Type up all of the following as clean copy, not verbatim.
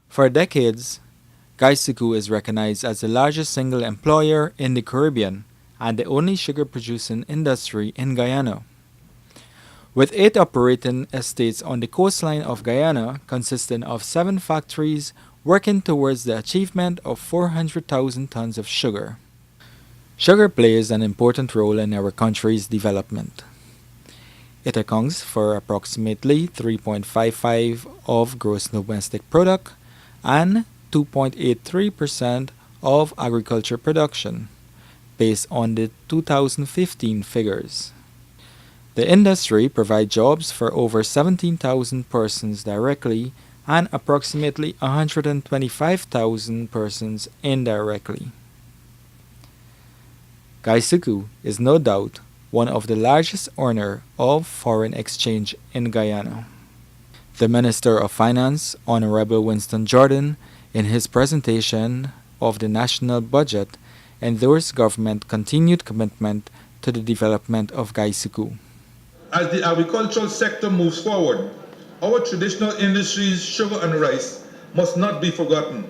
For decades, GUYSUCO is recognized as the largest single employer in the Caribbean and the only sugar producing industry in Guyana. With 8 operating estates on the coastline of Guyana consisting of 7 factories working towards the achievement of 400,000 tons of sugar. Sugar plays an important role in our country's development. It accounts for approximately 3.55 of gross domestic product and 2.83% of agriculture production, based on the 2015 figures. The industry provides jobs for over 17,000 persons directly and approximately 125,000 persons indirectly. GUYSUCO is no doubt one of the largest earner of foreign exchange in Guyana. The Minister of Finance, Honorable Winston Jordan, in his presentation of the national budget, endorsed government continued commitment to the development of GUYSUCO. As the agricultural sector moves forward, our traditional industries, sugar and rice, must not be forgotten.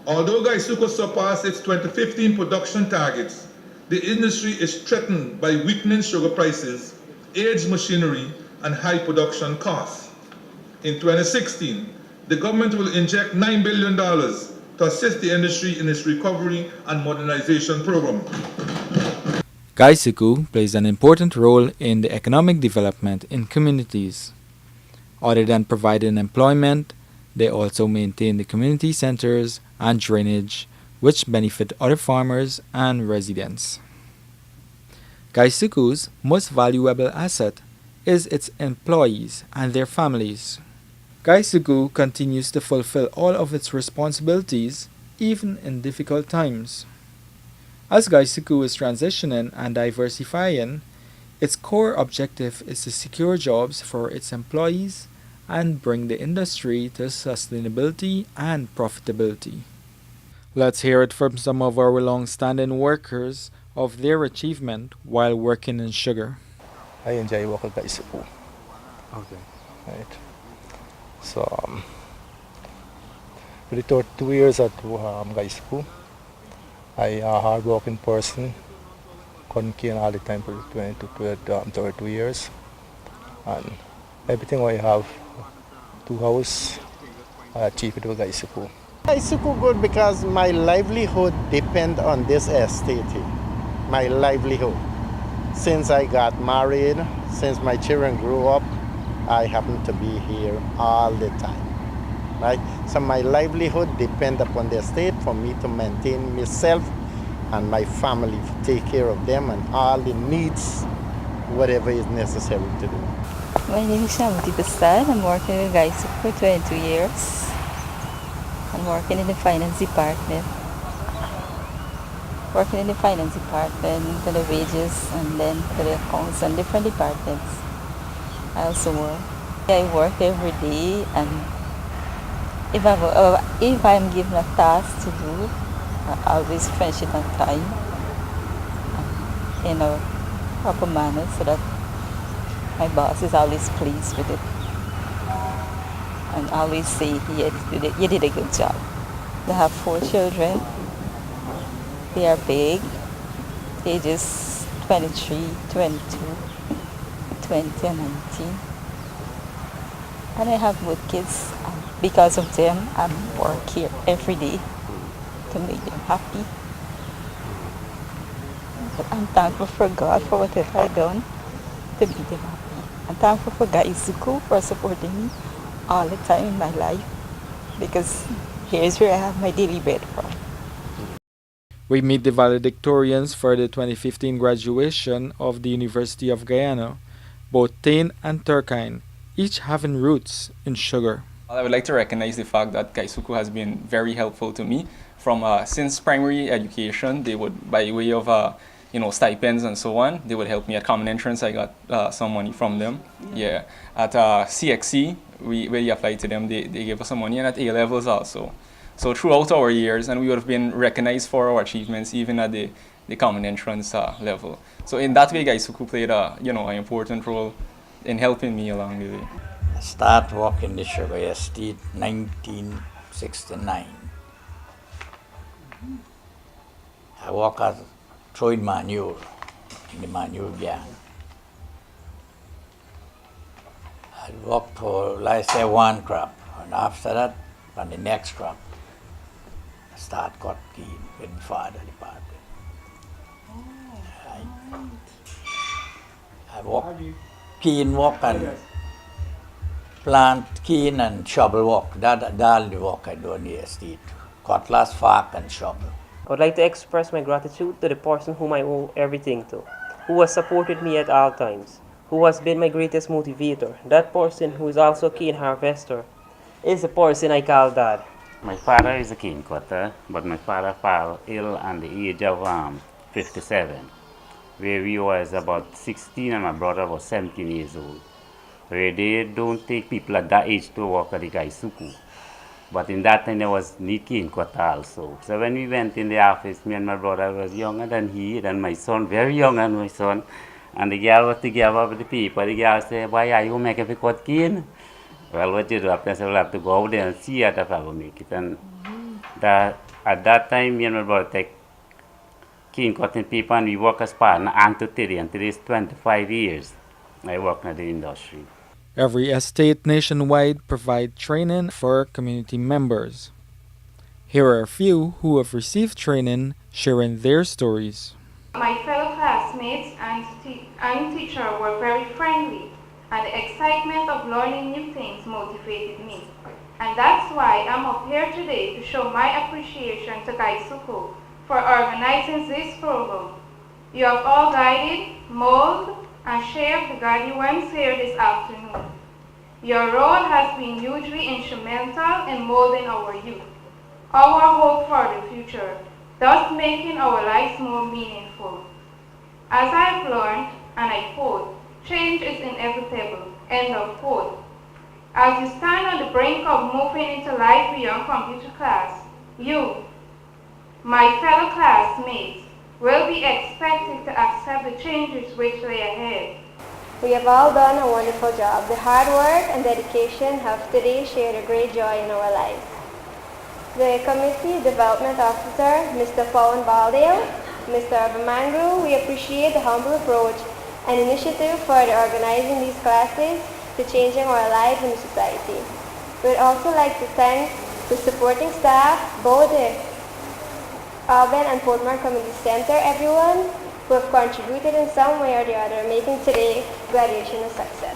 Although GUYSUCO surpassed its 2015 production targets, the industry is threatened by weakening sugar prices, aged machinery, and high production costs. In 2016, the government will inject $9 billion to assist the industry in its recovery and modernization program. GUYSUCO plays an important role in the economic development in communities. Other than providing employment, they also maintain the community centers and drainage, which benefit other farmers and residents. GUYSUCO's most valuable asset is its employees and their families. GUYSUCO continues to fulfill all of its responsibilities even in difficult times. As GUYSUCO is transitioning and diversifying, its core objective is to secure jobs for its employees and bring the industry to sustainability and profitability. Let's hear it from some of our long-standing workers of their achievement while working in sugar. I enjoy working at GUYSUCO. Okay. Right. So, with the 2 years at GUYSUCO, I a hard-working person, couldn't all the time for 32 years, and everything I have, 2 house, I achieve it with GUYSUCO. GUYSUCO good because my livelihood depend on this estate. My livelihood. Since I got married, since my children grew up, I happen to be here all the time. Right? So my livelihood depend upon the estate for me to maintain myself and my family, take care of them and all the needs, whatever is necessary to do. My name is Shamati Bastad. I'm working with GUYSUCO for 22 years. I'm working in the finance department. Working in the finance department for the wages and then for the accounts and different departments. I also work. I work every day, and if I'm given a task to do, I always finish it on time in a proper manner so that my boss is always pleased with it and always say, "Yeah, you did a good job." I have 4 children. They are big, ages 23, 22, 20 and 19. And I have good kids. Because of them, I work here every day to make them happy. But I'm thankful for God for whatever I've done to make them happy. I'm thankful for GUYSUCO for supporting me all the time in my life, because here's where I have my daily bread from. We meet the valedictorians for the 2015 graduation of the University of Guyana, both Tain and Turkine, each having roots in sugar. I would like to recognize the fact that GUYSUCO has been very helpful to me. From since primary education, they would, by way of stipends and so on, they would help me at common entrance. I got some money from them. Yeah. At CXC, we applied to them. They gave us some money, and at A levels also. So throughout our years, and we would have been recognized for our achievements even at the common entrance level. So in that way, GUYSUCO played an important role in helping me along the way. Start working the sugar estate 19 1969. I work as throwing manure in the manure gang. I worked for, let's say, one crop, and after that, on the next crop, I start cut cane with my father departed. I work cane work and plant cane and shovel work. That's all the work I do on the estate. Cutlass, fork, and shovel. I would like to express my gratitude to the person whom I owe everything to, who has supported me at all times, who has been my greatest motivator. That person, who is also a cane harvester, is the person I call Dad. My father is a cane cutter, but my father fell ill at the age of 57, where we was about 16 and my brother was 17 years old. Where they don't take people at that age to work at the GUYSUCO. But in that time there was need cane cutter also. So when we went in the office, me and my brother was younger than he, and my son, very young than my son. And the girl was together with the people. The girl said, "Why are you making me cut cane?" Well, what you do after, so we'll have to go out there and see if I will make it. And at that time, me and my brother take cane cutting people, and we work as partner and to today. And today is 25 years I work in the industry. Every estate nationwide provide training for community members. Here are a few who have received training sharing their stories. My fellow classmates and teacher were very friendly, and the excitement of learning new things motivated me. And that's why I'm up here today to show my appreciation to GUYSUCO for organizing this program. You have all guided, molded, and shaped the graduates here this afternoon. Your role has been hugely instrumental in molding our youth, our hope for the future, thus making our lives more meaningful. As I've learned, and I quote, "Change is inevitable," end of quote. As you stand on the brink of moving into life beyond computer class, you, my fellow classmates, will be expected to accept the changes which lay ahead. We have all done a wonderful job. The hard work and dedication have today shared a great joy in our lives. The Committee Development Officer, Mr. Pawan Baldale, Mr. Abamangru, we appreciate the humble approach and initiative for organizing these classes to changing our lives in society. We would also like to thank the supporting staff, both the Alban and Portmore Community Center, everyone who have contributed in some way or the other, making today graduation a success.